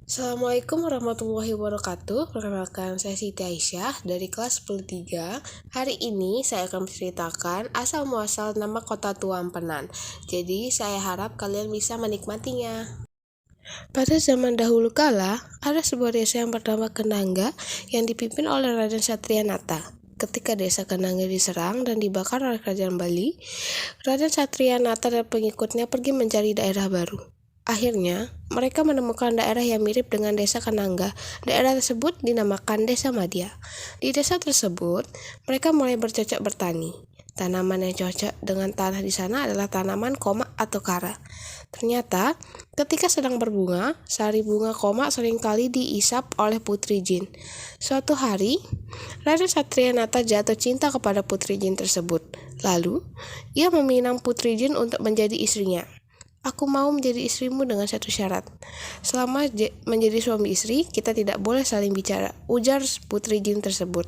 Assalamualaikum warahmatullahi wabarakatuh. Perkenalkan, saya Siti Aisyah dari kelas 10-3. Hari ini saya akan menceritakan asal muasal nama kota Tuampenan. Jadi saya harap kalian bisa menikmatinya. Pada zaman dahulu kala, ada sebuah desa yang bernama Kenanga yang dipimpin oleh Raden Satrianata. Ketika desa Kenanga diserang dan dibakar oleh kerajaan Bali, Raden Satrianata dan pengikutnya pergi mencari daerah baru. Akhirnya, mereka menemukan daerah yang mirip dengan desa Kenanga. Daerah tersebut dinamakan Desa Madya. Di desa tersebut, mereka mulai bercocok bertani. Tanaman yang cocok dengan tanah di sana adalah tanaman komak atau kara. Ternyata, ketika sedang berbunga, sari bunga komak seringkali diisap oleh Putri Jin. Suatu hari, Raden Satrianata jatuh cinta kepada Putri Jin tersebut. Lalu, ia meminang Putri Jin untuk menjadi istrinya. Aku mau menjadi istrimu dengan satu syarat. Selama menjadi suami istri, kita tidak boleh saling bicara, ujar Putri Jin tersebut.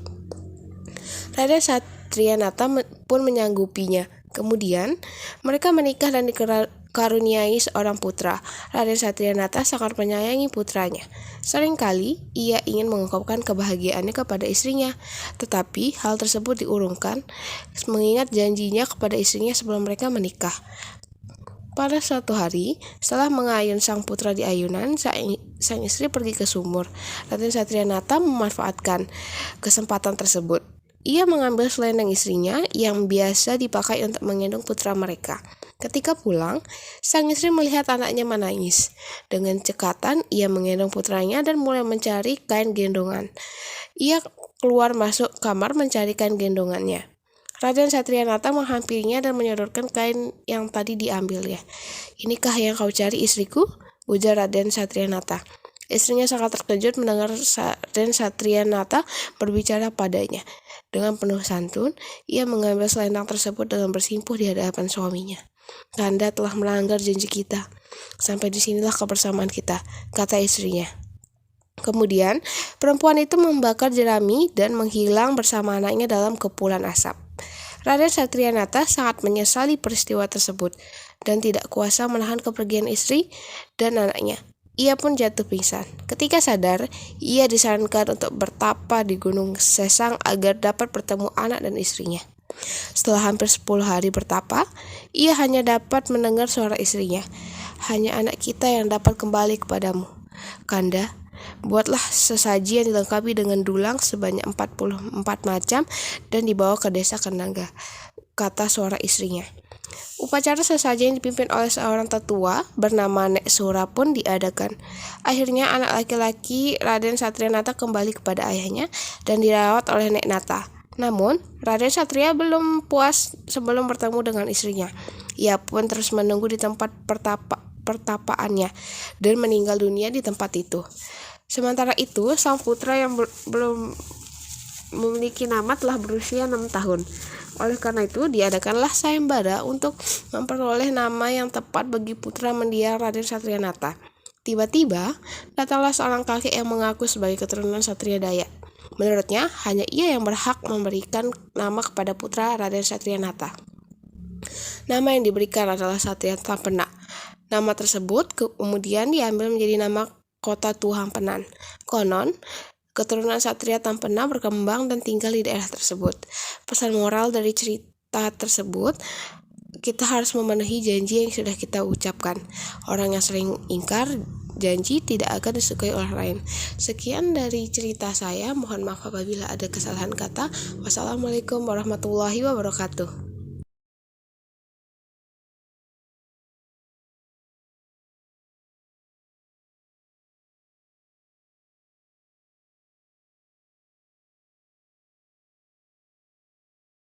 Raden Satrianata pun menyanggupinya. Kemudian, mereka menikah dan dikaruniai seorang putra. Raden Satrianata sangat menyayangi putranya. Seringkali, ia ingin mengungkapkan kebahagiaannya kepada istrinya. Tetapi, hal tersebut diurungkan mengingat janjinya kepada istrinya sebelum mereka menikah. Pada suatu hari, setelah mengayun sang putra di ayunan, sang istri pergi ke sumur. Raden Satrianata memanfaatkan kesempatan tersebut. Ia mengambil selendang istrinya yang biasa dipakai untuk menggendong putra mereka. Ketika pulang, sang istri melihat anaknya menangis. Dengan cekatan, ia menggendong putranya dan mulai mencari kain gendongan. Ia keluar masuk kamar mencari kain gendongannya. Raden Satrianata menghampirinya dan menyodorkan kain yang tadi diambilnya. "Inikah yang kau cari, istriku?" ujar Raden Satrianata. Istrinya sangat terkejut mendengar Raden Satrianata berbicara padanya. Dengan penuh santun, ia mengambil selendang tersebut dengan bersimpuh di hadapan suaminya. "Kanda telah melanggar janji kita. Sampai disinilah kebersamaan kita," kata istrinya. Kemudian, perempuan itu membakar jerami dan menghilang bersama anaknya dalam kepulan asap. Raden Satrianata sangat menyesali peristiwa tersebut dan tidak kuasa menahan kepergian istri dan anaknya. Ia pun jatuh pingsan. Ketika sadar, ia disarankan untuk bertapa di Gunung Sesang agar dapat bertemu anak dan istrinya. Setelah hampir 10 hari bertapa, ia hanya dapat mendengar suara istrinya. "Hanya anak kita yang dapat kembali kepadamu. Kanda, buatlah sesaji yang dilengkapi dengan dulang sebanyak 44 macam dan dibawa ke desa Kenanga," kata suara istrinya. Upacara sesaji yang dipimpin oleh seorang tetua bernama Nek Sura pun diadakan. Akhirnya anak laki-laki Raden Satrianata kembali kepada ayahnya dan dirawat oleh Nek Nata. Namun, Raden Satria belum puas sebelum bertemu dengan istrinya. Ia pun terus menunggu di tempat pertapaannya dan meninggal dunia di tempat itu. Sementara itu, sang putra yang belum memiliki nama telah berusia 6 tahun. Oleh karena itu, diadakanlah sayembara untuk memperoleh nama yang tepat bagi putra mendiang Raden Satrianata. Tiba-tiba, datanglah seorang kakek yang mengaku sebagai keturunan Satria Dayak. Menurutnya, hanya ia yang berhak memberikan nama kepada putra Raden Satrianata. Nama yang diberikan adalah Satria Tampena. Nama tersebut kemudian diambil menjadi nama kota Tuampenan. Konon, keturunan Satria Tampena berkembang dan tinggal di daerah tersebut. Pesan moral dari cerita tersebut, kita harus memenuhi janji yang sudah kita ucapkan. Orang yang sering ingkar janji tidak akan disukai orang lain. Sekian dari cerita saya. Mohon maaf apabila ada kesalahan kata. Wassalamualaikum warahmatullahi wabarakatuh.